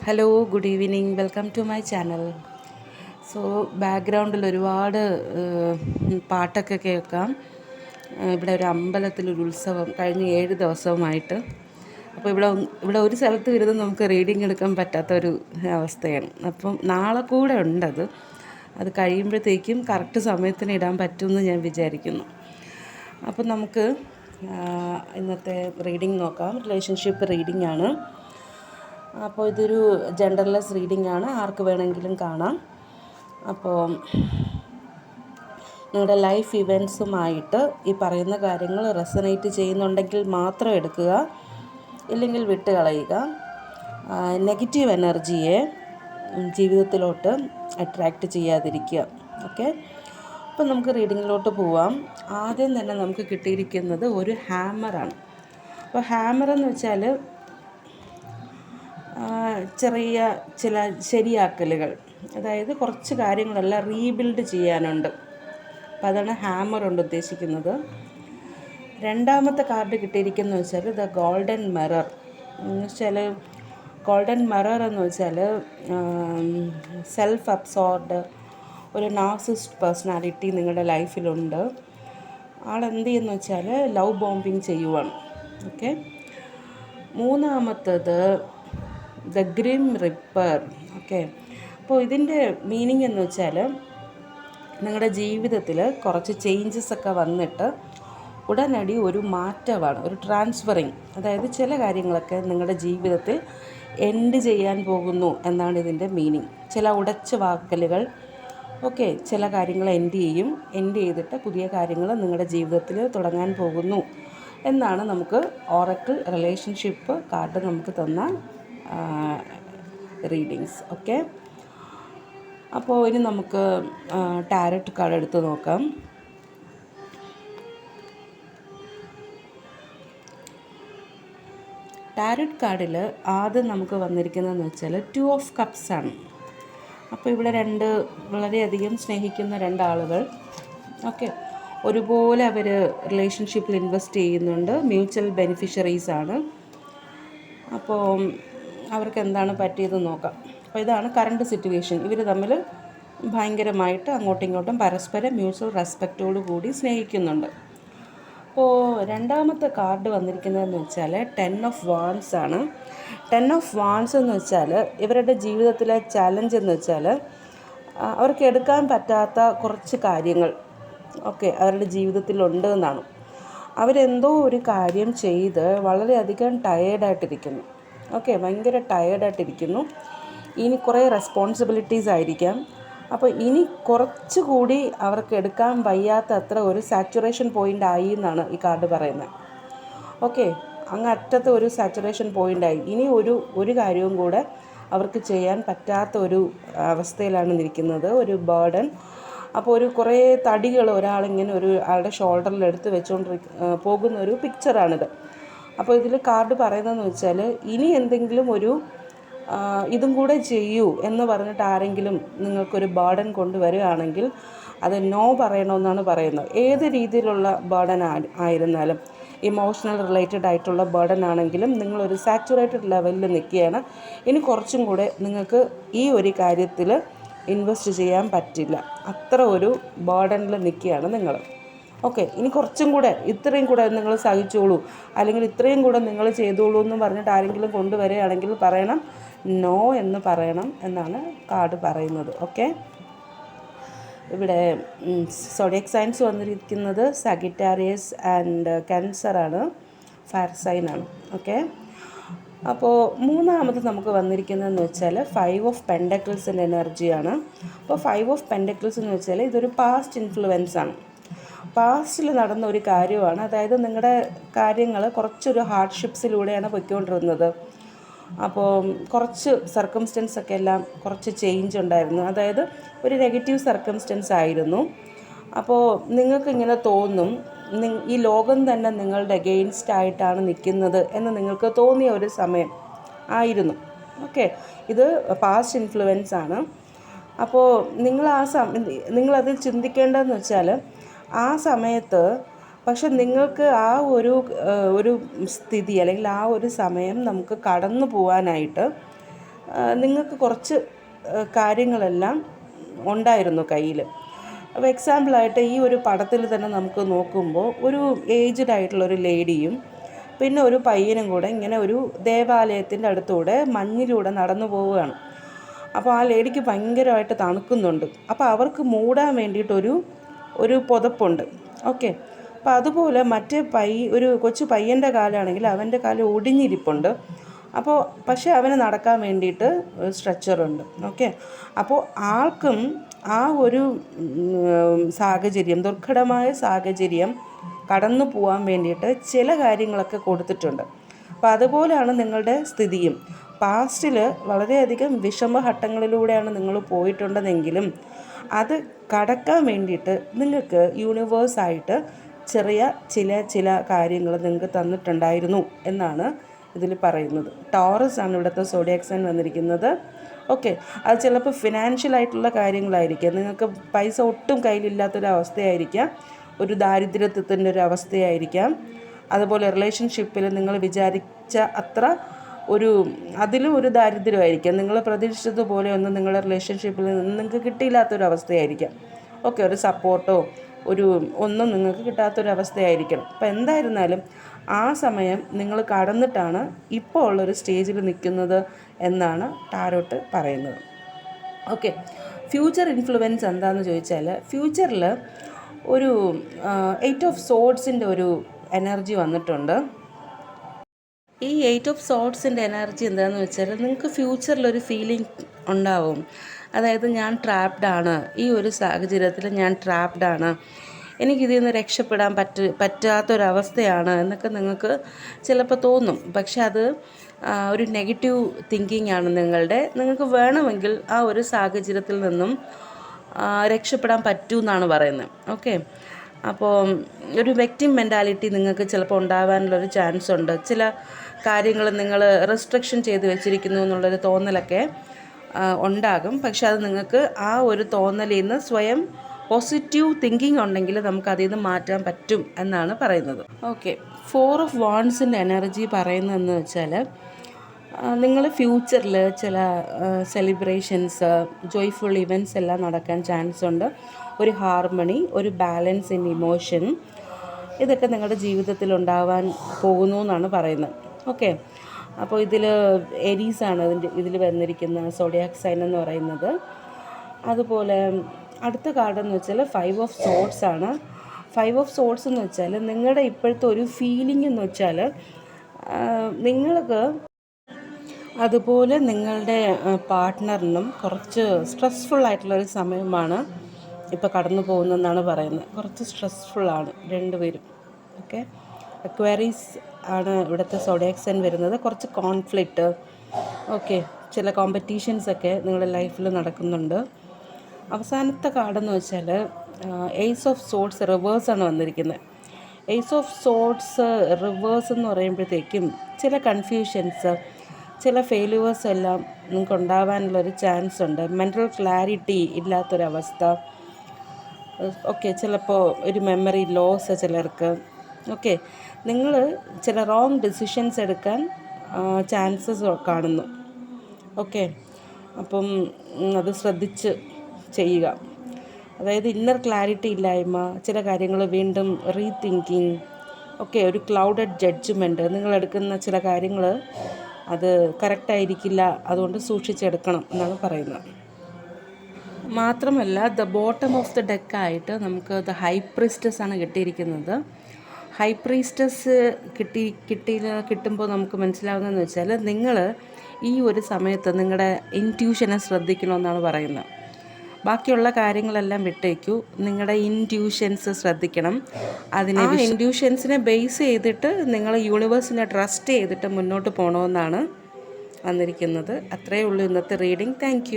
Hello, good evening. Welcome to my channel. So ബാക്ക്ഗ്രൗണ്ടിൽ ഒരുപാട് പാട്ടൊക്കെ കേൾക്കാം. ഇവിടെ ഒരു അമ്പലത്തിലൊരു ഉത്സവം കഴിഞ്ഞ 7 ദിവസവുമായിട്ട്. അപ്പോൾ ഇവിടെ ഒരു സ്ഥലത്ത് ഇരുന്ന് നമുക്ക് റീഡിങ് എടുക്കാൻ പറ്റാത്തൊരു അവസ്ഥയാണ്. അപ്പം നാളെ കൂടെ ഉണ്ടത്. അത് കഴിയുമ്പോഴത്തേക്കും കറക്റ്റ് സമയത്തിന് ഇടാൻ പറ്റുമെന്ന് ഞാൻ വിചാരിക്കുന്നു. അപ്പം നമുക്ക് ഇന്നത്തെ റീഡിങ് നോക്കാം. റിലേഷൻഷിപ്പ് റീഡിംഗ് ആണ്. അപ്പോൾ ഇതൊരു ജെൻഡർലെസ് റീഡിംഗ് ആണ്, ആർക്ക് വേണമെങ്കിലും കാണാം. അപ്പോൾ നിങ്ങളുടെ ലൈഫ് ഇവൻറ്റ്സുമായിട്ട് ഈ പറയുന്ന കാര്യങ്ങൾ റെസനേറ്റ് ചെയ്യുന്നുണ്ടെങ്കിൽ മാത്രം എടുക്കുക, ഇല്ലെങ്കിൽ വിട്ട് കളയുക. നെഗറ്റീവ് എനർജിയെ ജീവിതത്തിലോട്ട് അട്രാക്റ്റ് ചെയ്യാതിരിക്കുക. ഓക്കെ, അപ്പം നമുക്ക് റീഡിങ്ങിലോട്ട് പോവാം. ആദ്യം തന്നെ നമുക്ക് കിട്ടിയിരിക്കുന്നത് ഒരു ഹാമറാണ്. അപ്പോൾ ഹാമർ എന്ന് വെച്ചാൽ ചെറിയ ചില ശരിയാക്കലുകൾ, അതായത് കുറച്ച് കാര്യങ്ങളെല്ലാം റീബിൽഡ് ചെയ്യാനുണ്ട്. അപ്പോൾ അതാണ് ഹാമർ കൊണ്ട് ഉദ്ദേശിക്കുന്നത്. രണ്ടാമത്തെ കാർഡ് കിട്ടിയിരിക്കുന്നത് വെച്ചാൽ ദ ഗോൾഡൻ മിറർ എന്ന് വെച്ചാൽ, ഗോൾഡൻ മിറർ എന്ന് വെച്ചാൽ സെൽഫ് അബ്സോർബ്ഡ് ഒരു നാർസിസ്റ്റ് പേഴ്സണാലിറ്റി നിങ്ങളുടെ ലൈഫിലുണ്ട്. ആളെന്ത് ചെയ്യുന്നു വെച്ചാൽ ലവ് ബോംബിങ് ചെയ്യുവാണ്. ഓക്കെ, മൂന്നാമത്തത് ദ ഗ്രിം റിപ്പർ. ഓക്കെ, അപ്പോൾ ഇതിൻ്റെ മീനിങ് എന്ന് വെച്ചാൽ നിങ്ങളുടെ ജീവിതത്തിൽ കുറച്ച് ചേഞ്ചസ് ഒക്കെ വന്നിട്ട് ഉടനടി ഒരു മാറ്റമാണ്, ഒരു ട്രാൻസ്ഫറിങ്. അതായത് ചില കാര്യങ്ങളൊക്കെ നിങ്ങളുടെ ജീവിതത്തിൽ എൻഡ് ചെയ്യാൻ പോകുന്നു എന്നാണ് ഇതിൻ്റെ മീനിങ്. ചില ഉടച്ച വാക്കലുകൾ, ഓക്കെ, ചില കാര്യങ്ങൾ എൻഡ് ചെയ്തിട്ട് പുതിയ കാര്യങ്ങൾ നിങ്ങളുടെ ജീവിതത്തിൽ തുടങ്ങാൻ പോകുന്നു എന്നാണ് നമുക്ക് ഓറക്കിൾ റിലേഷൻഷിപ്പ് കാർഡ് നമുക്ക് തന്ന റീഡിങ്സ്. ഓക്കെ, അപ്പോൾ ഇനി നമുക്ക് ടാരറ്റ് കാർഡ് എടുത്ത് നോക്കാം. ടാരറ്റ് കാർഡിൽ ആദ്യം നമുക്ക് വന്നിരിക്കുന്നതെന്ന് വെച്ചാൽ 2 ഓഫ് കപ്സ് ആണ്. അപ്പോൾ ഇവിടെ വളരെയധികം സ്നേഹിക്കുന്ന രണ്ടാളുകൾ, ഓക്കെ, ഒരുപോലെ അവർ റിലേഷൻഷിപ്പിൽ ഇൻവെസ്റ്റ് ചെയ്യുന്നുണ്ട്, മ്യൂച്വൽ ബെനിഫിഷ്യറീസ് ആണ്. അപ്പോൾ അവർക്ക് എന്താണ് പറ്റിയത് നോക്കാം. അപ്പോൾ ഇതാണ് കറണ്ട് സിറ്റുവേഷൻ. ഇവർ തമ്മിൽ ഭയങ്കരമായിട്ട് അങ്ങോട്ടും ഇങ്ങോട്ടും പരസ്പരം മ്യൂച്വൽ റെസ്പെക്റ്റോടു കൂടി സ്നേഹിക്കുന്നുണ്ട്. അപ്പോൾ രണ്ടാമത്തെ കാർഡ് വന്നിരിക്കുന്നതെന്ന് വെച്ചാൽ 10 ഓഫ് വാൻസ് ആണ്. 10 ഓഫ് വാൻസ് എന്ന് വെച്ചാൽ ഇവരുടെ ജീവിതത്തിലെ ചാലഞ്ച് എന്ന് വെച്ചാൽ അവർക്ക് എടുക്കാൻ പറ്റാത്ത കുറച്ച് കാര്യങ്ങൾ, ഓക്കെ, അവരുടെ ജീവിതത്തിലുണ്ട് എന്നാണ്. അവരെന്തോ ഒരു കാര്യം ചെയ്ത് വളരെയധികം ടയേർഡായിട്ടിരിക്കുന്നു. ഓക്കെ, ഭയങ്കര ടയേർഡായിട്ടിരിക്കുന്നു. ഇനി കുറേ റെസ്പോൺസിബിലിറ്റീസ് ആയിരിക്കാം. അപ്പോൾ ഇനി കുറച്ചുകൂടി അവർക്ക് എടുക്കാൻ വയ്യാത്ത അത്ര ഒരു സാച്ചുറേഷൻ പോയിൻ്റ് ആയി എന്നാണ് ഈ കാർഡ് പറയുന്നത്. ഓക്കെ, അങ്ങ് അറ്റത്ത് ഒരു സാച്ചുറേഷൻ പോയിൻ്റായി. ഇനി ഒരു കാര്യവും കൂടെ അവർക്ക് ചെയ്യാൻ പറ്റാത്ത ഒരു അവസ്ഥയിലാണ് നിൽക്കുന്നത്, ഒരു ബേർഡൻ. അപ്പോൾ കുറേ തടികൾ ഒരാളിങ്ങനെ ആളുടെ ഷോൾഡറിൽ എടുത്ത് പോകുന്ന ഒരു പിക്ചറാണിത്. അപ്പോൾ ഇതിൽ കാർഡ് പറയുന്നതെന്ന് വെച്ചാൽ ഇനി എന്തെങ്കിലും ഇതും കൂടെ ചെയ്യൂ എന്ന് പറഞ്ഞിട്ട് ആരെങ്കിലും നിങ്ങൾക്കൊരു ബേർഡൻ കൊണ്ടുവരികയാണെങ്കിൽ അത് നോ പറയണമെന്നാണ് പറയുന്നത്. ഏത് രീതിയിലുള്ള ബേർഡൻ ആയിരുന്നാലും, ഇമോഷണൽ റിലേറ്റഡ് ആയിട്ടുള്ള ബേർഡൻ ആണെങ്കിലും നിങ്ങളൊരു സാച്ചുറേറ്റഡ് ലെവലിൽ നിൽക്കുകയാണ്. ഇനി കുറച്ചും കൂടെ നിങ്ങൾക്ക് ഈ ഒരു കാര്യത്തിൽ ഇൻവെസ്റ്റ് ചെയ്യാൻ പറ്റില്ല, അത്ര ഒരു ബേർഡനിൽ നിൽക്കുകയാണ് നിങ്ങൾ. ഓക്കെ, ഇനി കുറച്ചും കൂടെ ഇത്രയും കൂടെ നിങ്ങൾ സഹിച്ചോളൂ, അല്ലെങ്കിൽ ഇത്രയും കൂടെ നിങ്ങൾ ചെയ്തോളൂ എന്ന് പറഞ്ഞിട്ട് ആരെങ്കിലും കൊണ്ടുവരികയാണെങ്കിൽ പറയണം നോ എന്ന് പറയണം എന്നാണ് കാർഡ് പറയുന്നത്. ഓക്കെ, ഇവിടെ സോഡിയക് സൈൻസ് വന്നിരിക്കുന്നത് സഗിറ്റാരിയസ് ആൻഡ് ക്യാൻസർ ആണ്, ഫയർ സൈൻ ആണ്. ഓക്കെ, അപ്പോൾ മൂന്നാമത് നമുക്ക് വന്നിരിക്കുന്നതെന്ന് വെച്ചാൽ 5 ഓഫ് പെൻഡക്കിൾസിൻ്റെ എനർജിയാണ്. അപ്പോൾ 5 ഓഫ് പെൻഡക്കിൾസ് എന്ന് വെച്ചാൽ ഇതൊരു പാസ്റ്റ് ഇൻഫ്ലുവൻസ് ആണ്, പാസ്റ്റിൽ നടന്ന ഒരു കാര്യമാണ്. അതായത് നിങ്ങളുടെ കാര്യങ്ങൾ കുറച്ചൊരു ഹാർഡ്ഷിപ്സിലൂടെയാണ് പൊയ്ക്കൊണ്ടിരുന്നത്. അപ്പോൾ കുറച്ച് സർക്കംസ്റ്റൻസ് ഒക്കെ എല്ലാം കുറച്ച് ചേഞ്ച് ഉണ്ടായിരുന്നു, അതായത് ഒരു നെഗറ്റീവ് സർക്കംസ്റ്റൻസ് ആയിരുന്നു. അപ്പോൾ നിങ്ങൾക്കിങ്ങനെ തോന്നും ഈ ലോകം തന്നെ നിങ്ങളുടെ അഗെയിൻസ്റ്റ് ആയിട്ടാണ് നിൽക്കുന്നത് എന്ന് നിങ്ങൾക്ക് തോന്നിയ ഒരു സമയം ആയിരുന്നു. ഓക്കെ, ഇത് പാസ്റ്റ് ഇൻഫ്ലുവൻസ് ആണ്. അപ്പോൾ നിങ്ങളതിൽ ചിന്തിക്കേണ്ടതെന്ന് വെച്ചാൽ ആ സമയത്ത് പക്ഷെ നിങ്ങൾക്ക് ആ ഒരു സ്ഥിതി അല്ലെങ്കിൽ ആ ഒരു സമയം നമുക്ക് കടന്നു പോകാനായിട്ട് നിങ്ങൾക്ക് കുറച്ച് കാര്യങ്ങളെല്ലാം ഉണ്ടായിരുന്നു കയ്യിൽ. അപ്പോൾ എക്സാമ്പിളായിട്ട് ഈ ഒരു പടത്തിൽ തന്നെ നമുക്ക് നോക്കുമ്പോൾ ഒരു ഏജ്ഡ് ആയിട്ടുള്ളൊരു ലേഡിയും പിന്നെ ഒരു പയ്യനും കൂടെ ഇങ്ങനെ ഒരു ദേവാലയത്തിൻ്റെ അടുത്തൂടെ മഞ്ഞിലൂടെ നടന്നു പോവുകയാണ്. അപ്പോൾ ആ ലേഡിക്ക് ഭയങ്കരമായിട്ട് തണുക്കുന്നുണ്ട്. അപ്പോൾ അവർക്ക് മൂടാൻ വേണ്ടിയിട്ടൊരു പുതപ്പുണ്ട്. ഓക്കെ. അപ്പോൾ അതുപോലെ മറ്റേ ഒരു കൊച്ചു പയ്യൻ്റെ കാലാണെങ്കിൽ അവൻ്റെ കാല് ഒടിഞ്ഞിരിപ്പുണ്ട്. അപ്പോൾ പക്ഷേ അവന് നടക്കാൻ വേണ്ടിയിട്ട് സ്ട്രെച്ചറുണ്ട്. ഓക്കെ. അപ്പോൾ ആൾക്കും ആ ഒരു സാഹചര്യം, ദുർഘടമായ സാഹചര്യം കടന്നു പോകാൻ വേണ്ടിയിട്ട് ചില കാര്യങ്ങളൊക്കെ കൊടുത്തിട്ടുണ്ട്. അപ്പോൾ അതുപോലെയാണ് നിങ്ങളുടെ സ്ഥിതിയും. പാസ്റ്റിൽ വളരെയധികം വിഷമഘട്ടങ്ങളിലൂടെയാണ് നിങ്ങൾ പോയിട്ടുണ്ടെന്നെങ്കിലും അത് കടക്കാൻ വേണ്ടിയിട്ട് നിങ്ങൾക്ക് യൂണിവേഴ്സായിട്ട് ചില കാര്യങ്ങൾ നിങ്ങൾക്ക് തന്നിട്ടുണ്ടായിരുന്നു എന്നാണ് ഇതിൽ പറയുന്നത്. ടോറസ് ആണ് ഇവിടുത്തെ സോഡിയാക് സൈൻ വന്നിരിക്കുന്നത്. ഓക്കെ. അത് ചിലപ്പോൾ ഫിനാൻഷ്യലായിട്ടുള്ള കാര്യങ്ങളായിരിക്കാം. നിങ്ങൾക്ക് പൈസ ഒട്ടും കയ്യിലില്ലാത്തൊരവസ്ഥയായിരിക്കാം, ഒരു ദാരിദ്ര്യത്തിൻ്റെ ഒരു അവസ്ഥയായിരിക്കാം. അതുപോലെ റിലേഷൻഷിപ്പിൽ നിങ്ങൾ വിചാരിച്ച അത്ര അതിലും ഒരു ദാരിദ്ര്യമായിരിക്കാം. നിങ്ങൾ പ്രതീക്ഷിച്ചതുപോലെ ഒന്നും നിങ്ങളുടെ റിലേഷൻഷിപ്പിൽ നിന്ന് നിങ്ങൾക്ക് കിട്ടിയില്ലാത്തൊരവസ്ഥയായിരിക്കാം. ഓക്കെ. ഒരു സപ്പോർട്ടോ ഒന്നും നിങ്ങൾക്ക് കിട്ടാത്തൊരവസ്ഥയായിരിക്കണം. അപ്പോൾ എന്തായിരുന്നാലും ആ സമയം നിങ്ങൾ കടന്നിട്ടാണ് ഇപ്പോൾ ഉള്ളൊരു സ്റ്റേജിൽ നിൽക്കുന്നത് എന്നാണ് ടാരോട്ട് പറയുന്നത്. ഓക്കെ. ഫ്യൂച്ചർ ഇൻഫ്ലുവൻസ് എന്താണെന്ന് ചോദിച്ചാൽ, ഫ്യൂച്ചറിൽ ഒരു 8 ഓഫ് സോഡ്സിൻ്റെ ഒരു എനർജി വന്നിട്ടുണ്ട്. ഈ 8 ഓഫ് സോഡ്സിൻ്റെ എനർജി എന്താണെന്ന് വെച്ചാൽ, നിങ്ങൾക്ക് ഫ്യൂച്ചറിലൊരു ഫീലിംഗ് ഉണ്ടാവും. അതായത് ഞാൻ ട്രാപ്ഡാണ്, ഈ ഒരു സാഹചര്യത്തിൽ ഞാൻ ട്രാപ്ഡാണ്, എനിക്കിതിൽ നിന്ന് രക്ഷപ്പെടാൻ പറ്റാത്തൊരവസ്ഥയാണ് എന്നൊക്കെ നിങ്ങൾക്ക് ചിലപ്പോൾ തോന്നും. പക്ഷെ അത് ഒരു നെഗറ്റീവ് തിങ്കിങ് ആണ് നിങ്ങൾക്ക് വേണമെങ്കിൽ ആ ഒരു സാഹചര്യത്തിൽ നിന്നും രക്ഷപ്പെടാൻ പറ്റുമെന്നാണ് പറയുന്നത്. ഓക്കെ. അപ്പോൾ ഒരു വിക്ടിം മെൻറ്റാലിറ്റി നിങ്ങൾക്ക് ചിലപ്പോൾ ഉണ്ടാകാനുള്ളൊരു ചാൻസ് ഉണ്ട്. ചില കാര്യങ്ങൾ നിങ്ങൾ റെസ്ട്രിക്ഷൻ ചെയ്ത് വെച്ചിരിക്കുന്നു എന്നുള്ളൊരു തോന്നലൊക്കെ ഉണ്ടാകും. പക്ഷെ അത് നിങ്ങൾക്ക് ആ ഒരു തോന്നലിൽ നിന്ന് സ്വയം പോസിറ്റീവ് തിങ്കിങ് ഉണ്ടെങ്കിൽ നമുക്ക് അതിൽ നിന്ന് മാറ്റാൻ പറ്റും എന്നാണ് പറയുന്നത്. ഓക്കെ. 4 ഓഫ് വാൺസിൻ്റെ എനർജി പറയുന്നതെന്ന് വെച്ചാൽ, നിങ്ങൾ ഫ്യൂച്ചറിൽ ചില സെലിബ്രേഷൻസ്, ജോയ്ഫുൾ ഇവൻറ്റ്സ് എല്ലാം നടക്കാൻ ചാൻസ് ഉണ്ട്. ഒരു ഹാർമണി, ഒരു ബാലൻസ് ഇൻ ഇമോഷൻ, ഇതൊക്കെ നിങ്ങളുടെ ജീവിതത്തിൽ ഉണ്ടാവാൻ പോകുന്നു എന്നാണ് പറയുന്നത്. ഓക്കെ. അപ്പോൾ എരീസാണ് ഇതിൽ വന്നിരിക്കുന്ന സോഡിയാക് സൈൻ എന്ന് പറയുന്നത്. അതുപോലെ അടുത്ത കാർഡ് എന്ന് വെച്ചാൽ 5 ഓഫ് സോഡ്സ് ആണ്. 5 ഓഫ് സോഡ്സ് എന്ന് വെച്ചാൽ നിങ്ങളുടെ ഇപ്പോഴത്തെ ഒരു ഫീലിംഗ് എന്ന് വെച്ചാൽ, നിങ്ങൾക്ക് അതുപോലെ നിങ്ങളുടെ പാർട്ട്ണറിനും കുറച്ച് സ്ട്രെസ്ഫുള്ളായിട്ടുള്ളൊരു സമയമാണ് ഇപ്പോൾ കടന്നു പോകുന്നതെന്നാണ് പറയുന്നത്. കുറച്ച് സ്ട്രെസ്ഫുള്ളാണ് രണ്ടുപേരും. ഓക്കെ. അക്വേറീസ് ആണ് ഇവിടുത്തെ സോഡിയാക് സൈൻ വരുന്നത്. കുറച്ച് കോൺഫ്ലിക്റ്റ്, ഓക്കെ, ചില കോമ്പറ്റീഷൻസൊക്കെ നിങ്ങളുടെ ലൈഫിൽ നടക്കുന്നുണ്ട്. അവസാനത്തെ കാർഡെന്ന് വെച്ചാൽ ഏസ് ഓഫ് സോഡ്സ് റിവേഴ്സാണ് വന്നിരിക്കുന്നത്. ഏസ് ഓഫ് സോഡ്സ് റിവേഴ്സ് എന്ന് പറയുമ്പോഴത്തേക്കും ചില കൺഫ്യൂഷൻസ്, ചില ഫെയിലുവേഴ്സ് എല്ലാം നിങ്ങൾക്ക് ഉണ്ടാകാനുള്ളൊരു ചാൻസ് ഉണ്ട്. മെൻ്റൽ ക്ലാരിറ്റി ഇല്ലാത്തൊരവസ്ഥ. ഓക്കെ. ചിലപ്പോൾ ഒരു മെമ്മറി ലോസ് ചിലർക്ക്. ഓക്കെ. നിങ്ങൾ ചില റോങ് ഡിസിഷൻസ് എടുക്കാൻ ചാൻസസ് കാണുന്നു. ഓക്കെ. അപ്പം അത് ശ്രദ്ധിച്ച് ചെയ്യുക. അതായത് ഇന്നർ ക്ലാരിറ്റി ഇല്ലായ്മ, ചില കാര്യങ്ങൾ വീണ്ടും റീതിങ്കിങ്, ഓക്കെ, ഒരു ക്ലൗഡഡ് ജഡ്ജ്മെൻറ്റ്, നിങ്ങളെടുക്കുന്ന ചില കാര്യങ്ങൾ അത് കറക്റ്റായിരിക്കില്ല, അതുകൊണ്ട് സൂക്ഷിച്ചെടുക്കണം എന്നാണ് പറയുന്നത്. മാത്രമല്ല ബോട്ടം ഓഫ് ദ ഡെക്കായിട്ട് നമുക്ക് ഹൈ പ്രീസ്റ്റസ് ആണ് കിട്ടിയിരിക്കുന്നത്. ഹൈ പ്രീസ്റ്റസ് കിട്ടുമ്പോൾ നമുക്ക് മനസ്സിലാവുന്നതെന്ന് വെച്ചാൽ, നിങ്ങൾ ഈ ഒരു സമയത്ത് നിങ്ങളുടെ ഇൻറ്റ്യൂഷനെ ശ്രദ്ധിക്കണമെന്നാണ് പറയുന്നത്. ബാക്കിയുള്ള കാര്യങ്ങളെല്ലാം വിട്ടേക്കൂ, നിങ്ങളുടെ ഇൻറ്റ്യൂഷൻസ് ശ്രദ്ധിക്കണം. ഇൻറ്റ്യൂഷൻസിനെ ബേസ് ചെയ്തിട്ട് നിങ്ങൾ യൂണിവേഴ്സിനെ ട്രസ്റ്റ് ചെയ്തിട്ട് മുന്നോട്ട് പോകണമെന്നാണ് വന്നിരിക്കുന്നത്. അത്രയേ ഉള്ളൂ ഇന്നത്തെ റീഡിംഗ്. താങ്ക്